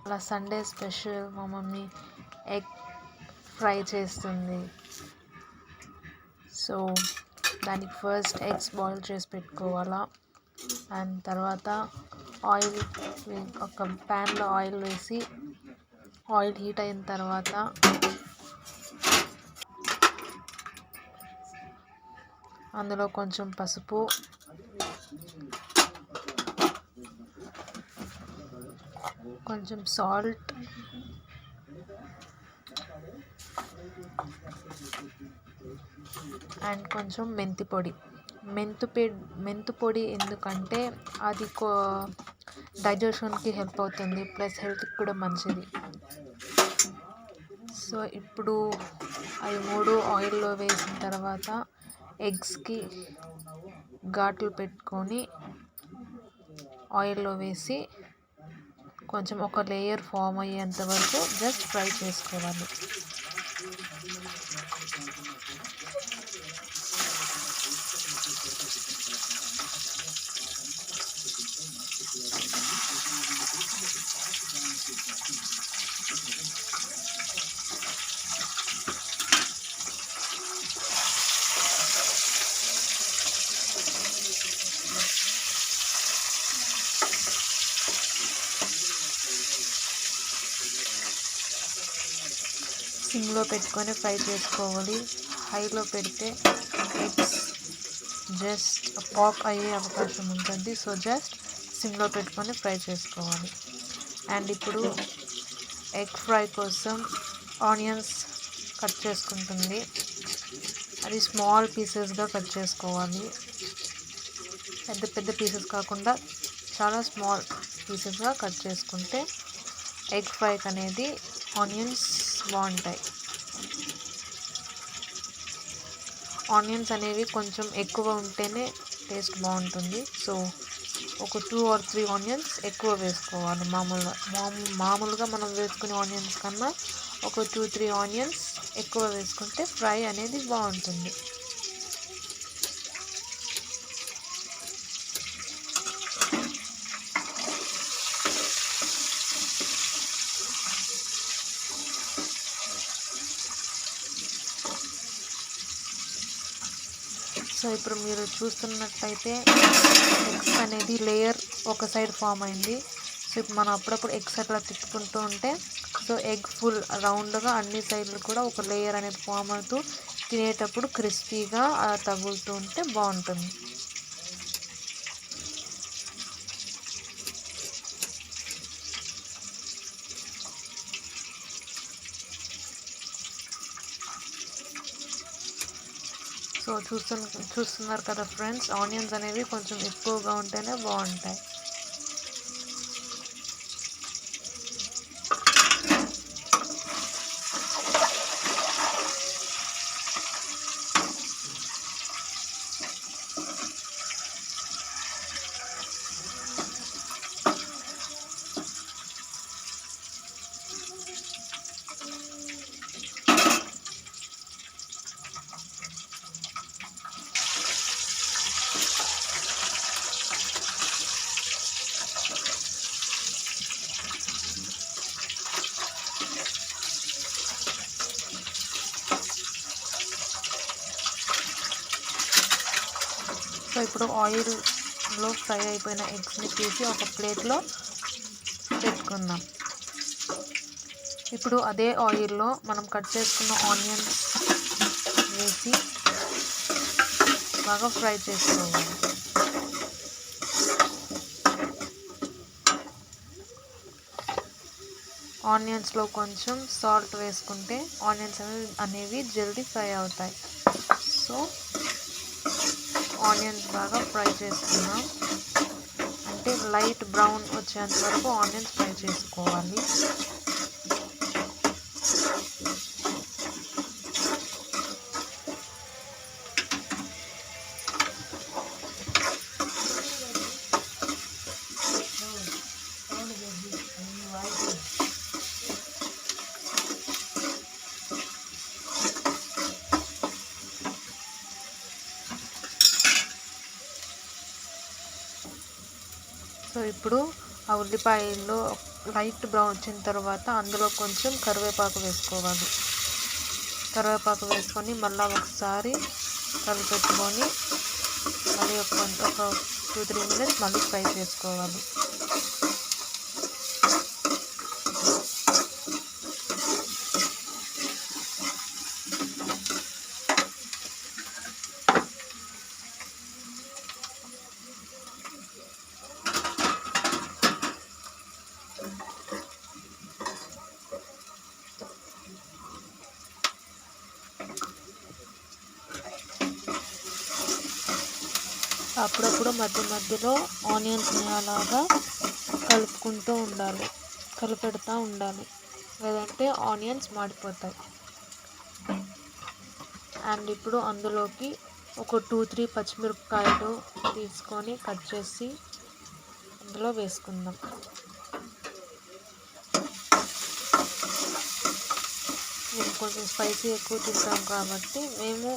అలా Sunday special మా mummy egg fry చేస్తుంది. సో దానికి ఫస్ట్ ఎగ్స్ బాయిల్ చేసి పెట్టుకోవాలా. అండ్ తర్వాత ఆయిల్ ఒక ప్యాన్లో ఆయిల్ వేసి ఆయిల్ హీట్ అయిన తర్వాత అందులో కొంచెం పసుపు, కొంచెం సాల్ట్, అండ్ కొంచెం మెంతి పొడి ఎందుకంటే అది డైజెషన్కి హెల్ప్ అవుతుంది, ప్లస్ హెల్త్కి కూడా మంచిది. సో ఇప్పుడు అవి 3 ఆయిల్లో వేసిన తర్వాత ఎగ్స్కి ఘాట్లు పెట్టుకొని ఆయిల్లో వేసి కొంచెం ఒక లేయర్ ఫామ్ అయ్యేంత వరకు జస్ట్ ఫ్రై చేసుకోవాలి. సిమ్లో పెట్టుకొని ఫ్రై చేసుకోవాలి. హైలో పెడితే ఎగ్స్ జస్ట్ పాప్ అయ్యే అవకాశం ఉంటుంది. సో జస్ట్ సిమ్లో పెట్టుకొని ఫ్రై చేసుకోవాలి. అండ్ ఇప్పుడు ఎగ్ ఫ్రై కోసం ఆనియన్స్ కట్ చేసుకుంటుంది. అది స్మాల్ పీసెస్గా కట్ చేసుకోవాలి. పెద్ద పెద్ద పీసెస్ కాకుండా చాలా స్మాల్ పీసెస్గా కట్ చేసుకుంటే ఎగ్ ఫ్రైకి అనేది ఆనియన్స్ బాగుంటాయి. ఆనియన్స్ అనేవి కొంచెం ఎక్కువ ఉంటేనే టేస్ట్ బాగుంటుంది. సో ఒక 2 or 3 ఆనియన్స్ ఎక్కువ వేసుకోవాలి. మామూలుగా మనం వేసుకునే ఆనియన్స్ కన్నా ఒక 2-3 ఆనియన్స్ ఎక్కువ వేసుకుంటే ఫ్రై అనేది బాగుంటుంది. సో ఇప్పుడు మీరు చూస్తున్నట్టయితే ఎగ్స్ అనేది లేయర్ ఒక సైడ్ ఫామ్ అయింది. సో ఇప్పుడు మనం అప్పుడప్పుడు ఎగ్స్ అట్లా తిప్పుకుంటూ ఉంటే సో ఎగ్ ఫుల్ రౌండ్గా అన్ని సైడ్లు కూడా ఒక లేయర్ అనేది ఫామ్ అవుతూ తినేటప్పుడు క్రిస్పీగా తగులుతూ ఉంటే బాగుంటుంది. సో చూస్తున్నారు కదా ఫ్రెండ్స్, ఆనియన్స్ అనేవి కొంచెం ఎక్కువగా ఉంటేనే బాగుంటాయి. సో ఇప్పుడు ఆయిల్లో ఫ్రై అయిపోయిన ఎగ్స్ని తీసి ఒక ప్లేట్లో పెట్టుకుందాం. ఇప్పుడు అదే ఆయిల్లో మనం కట్ చేసుకున్న ఆనియన్స్ వేసి బాగా ఫ్రై చేసుకోవాలి. ఆనియన్స్లో కొంచెం సాల్ట్ వేసుకుంటే ఆనియన్స్ అనేవి జల్దీ ఫ్రై అవుతాయి. సో ఆనియన్స్ బాగా ఫ్రై చేసుకున్నాం అంటే లైట్ బ్రౌన్ వచ్చేంత వరకు ఆనియన్స్ ఫ్రై చేసుకోవాలి. సో ఇప్పుడు ఆ ఉల్లిపాయల్లో లైట్ బ్రౌన్ వచ్చిన తర్వాత అందులో కొంచెం కరివేపాకు వేసుకోవాలి. కరివేపాకు వేసుకొని మళ్ళీ ఒకసారి కలిపెట్టుకొని మళ్ళీ ఒక 2-3 మినిట్స్ మళ్ళీ ఫ్రై చేసుకోవాలి. అప్పుడప్పుడు మధ్య మధ్యలో ఆనియన్స్ని అలాగా కలుపుకుంటూ ఉండాలి, కలిపెడుతూ ఉండాలి, లేదంటే ఆనియన్స్ మాడిపోతాయి. అండ్ ఇప్పుడు అందులోకి ఒక 2-3 పచ్చిమిరపకాయలు తీసుకొని కట్ చేసి అందులో వేసుకుందాం. మేము కొంచెం స్పైసీ ఎక్కువ తింటాం కాబట్టి మేము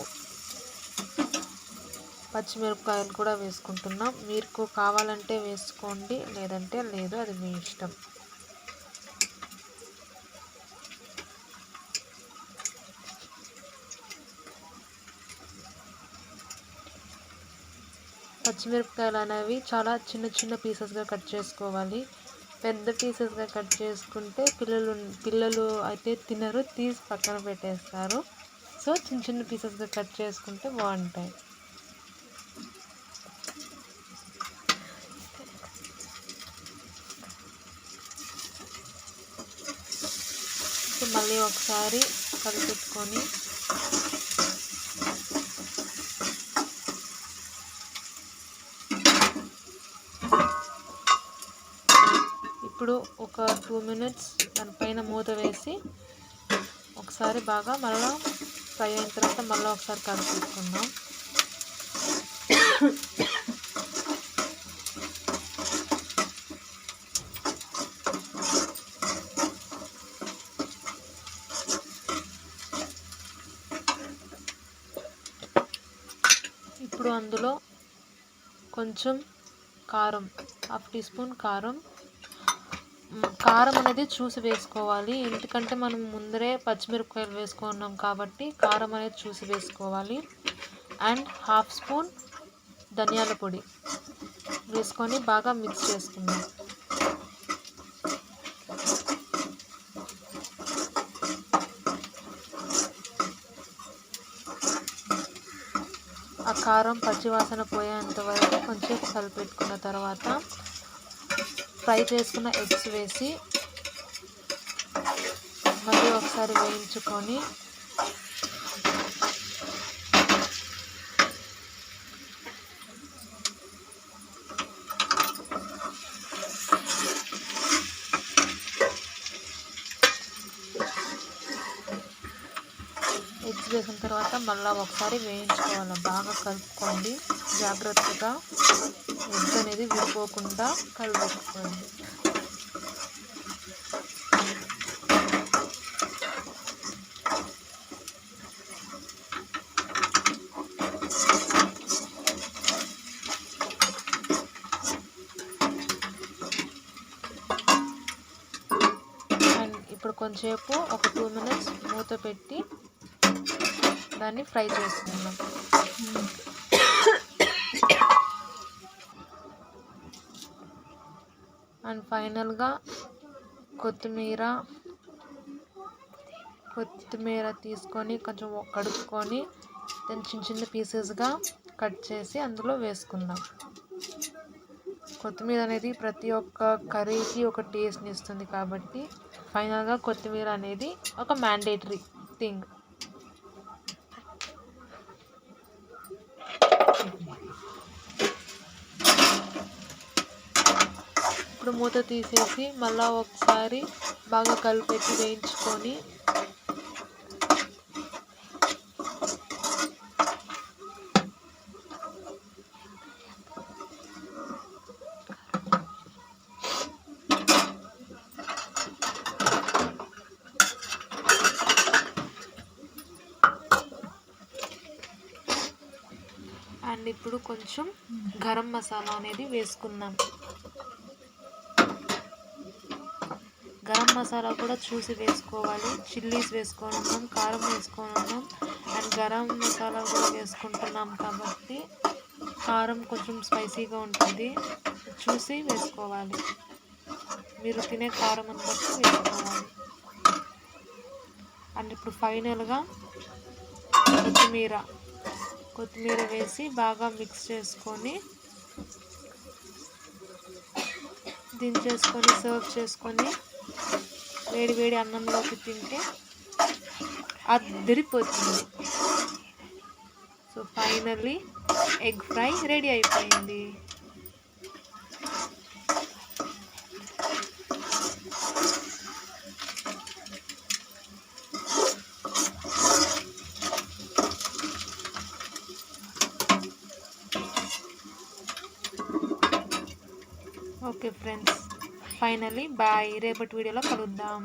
పచ్చిమిరపకాయలు కూడా వేసుకుంటున్నాం. మీకు కావాలంటే వేసుకోండి, లేదంటే లేదు, అది మీ ఇష్టం. పచ్చిమిరపకాయలు అనేవి చాలా చిన్న చిన్న పీసెస్గా కట్ చేసుకోవాలి. పెద్ద పీసెస్గా కట్ చేసుకుంటే పిల్లలు అయితే తినరు, తీసి పక్కన పెట్టేస్తారు. సో చిన్న చిన్న పీసెస్గా కట్ చేసుకుంటే బాగుంటాయి. మళ్ళీ ఒకసారి కలిపెట్టుకొని ఇప్పుడు ఒక 2 మినిట్స్ దానిపైన మూత వేసి ఒకసారి బాగా మళ్ళీ ఫ్రై అయిన తర్వాత మళ్ళీ ఒకసారి కలిపెట్టుకుందాం. ఇప్పుడు అందులో కొంచెం కారం, 1/2 టీ స్పూన్ కారం అనేది చూసి వేసుకోవాలి. ఎందుకంటే మనం ముందరే పచ్చిమిరపకాయలు వేసుకున్నాం కాబట్టి కారం అనేది చూసి వేసుకోవాలి. అండ్ 1/2 స్పూన్ ధనియాల పొడి వేసుకొని బాగా మిక్స్ చేసుకుందాం. ఆ కారం పచ్చివాసన పోయేంత వరకు కొంచెం కలిపెట్టుకున్న తర్వాత ఫ్రై చేసుకున్న ఎగ్స్ వేసి మళ్ళీ ఒకసారి వేయించుకొని ఎగ్స్ వేసిన తర్వాత మళ్ళీ ఒకసారి వేయించుకోవాలి. బాగా కలుపుకోండి, జాగ్రత్తగా ఎగ్ అనేది విడిపోకుండా కలుపుకోండి. అండ్ ఇప్పుడు కొంచెంసేపు ఒక 2 మినిట్స్ మూత పెట్టి దాన్ని ఫ్రై చేసుకుందాం. అండ్ ఫైనల్గా కొత్తిమీర తీసుకొని కొంచెం కడుక్కొని దాన్ని చిన్న చిన్న పీసెస్గా కట్ చేసి అందులో వేసుకుందాం. కొత్తిమీర అనేది ప్రతి ఒక్క కర్రీకి ఒక టేస్ట్ని ఇస్తుంది కాబట్టి ఫైనల్గా కొత్తిమీర అనేది ఒక మ్యాండేటరీ థింగ్. ఇప్పుడు మూత తీసేసి మళ్ళీ ఒకసారి బాగా కలిపెట్టి వేయించుకొని అండ్ ఇప్పుడు కొంచెం గరం మసాలా అనేది వేసుకుందాం. గరం మసాలా కూడా చూసి వేసుకోవాలి. చిల్లీస్ వేసుకొని ఉన్నాం, కారం వేసుకొని ఉన్నాం అండ్ గరం మసాలా కూడా వేసుకుంటున్నాం కాబట్టి కారం కొంచెం స్పైసీగా ఉంటుంది, చూసి వేసుకోవాలి. మీరు తినే కారం బట్టి వేసుకోవాలి. అండ్ ఇప్పుడు ఫైనల్గా కొత్తిమీర వేసి బాగా మిక్స్ చేసుకొని దించేసుకొని సర్వ్ చేసుకొని వేడి వేడి అన్నంలోకి తింటే అదిరిపోతుంది. So finally egg fry ready అయిపోయింది. Okay friends, finally bye. రేపటి వీడియోలో కలుద్దాం.